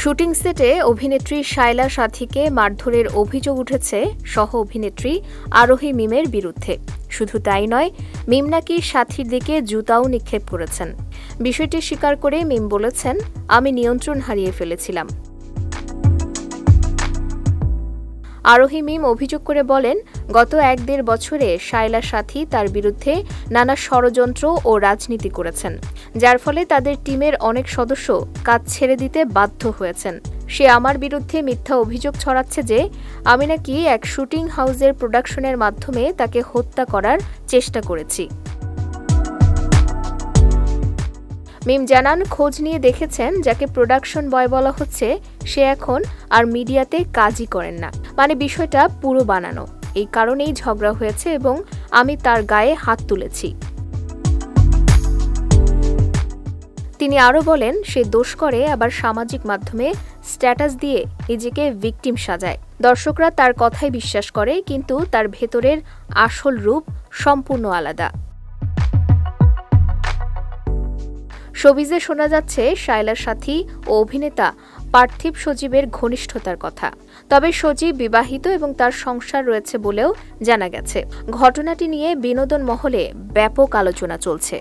Shooting সেটে অভিনেত্রী শায়লা সাথীকে মারধরের অভিযোগ উঠেছে সহ অভিনেত্রী আরোহী মিমের বিরুদ্ধে। শুধু তাই নয়, মিম নাকি সাথীর দিকে জুতাও নিক্ষেপ করেছেন। বিষয়টি স্বীকার করে মিম বলেছেন, আমি নিয়ন্ত্রণ হারিয়ে ফেলেছিলাম। আরোহী মিম অভিযোগ করে বলেন, গত 1-1.5 বছরে শায়লা সাথী তার বিরুদ্ধে নানা ষড়যন্ত্র ও রাজনীতি করেছেন, যার ফলে তাদের টিমের অনেক সদস্য কাজ ছেড়ে দিতে বাধ্য হয়েছেন। সে আমার বিরুদ্ধে মিথ্যা অভিযোগ ছড়াচ্ছে যে আমি নাকি এক শুটিং হাউসের প্রোডাকশনের মাধ্যমে তাকে হত্যা করার চেষ্টা করেছি। মিম জানান, খোঁজ নিয়ে দেখেছেন যাকে প্রোডাকশন বয় বলা হচ্ছে সে এখন আর মিডিয়াতে কাজই করেন না, মানে বিষয়টা পুরো বানানো। এই কারণেই ঝগড়া হয়েছে এবং আমি তার গায়ে হাত তুলেছি। তিনি আরও বলেন, সে দোষ করে আবার সামাজিক মাধ্যমে স্ট্যাটাস দিয়ে নিজেকে ভিকটিম সাজায়। দর্শকরা তার কথাই বিশ্বাস করে, কিন্তু তার ভেতরের আসল রূপ সম্পূর্ণ আলাদা। শোবিজে শোনা যাচ্ছে শায়লা সাথী ও অভিনেতা পার্থিব সজীবের ঘনিষ্ঠতার কথা। তবে সজীব বিবাহিত এবং তার সংসার রয়েছে বলেও জানা গেছে। ঘটনাটি নিয়ে বিনোদন মহলে ব্যাপক আলোচনা চলছে।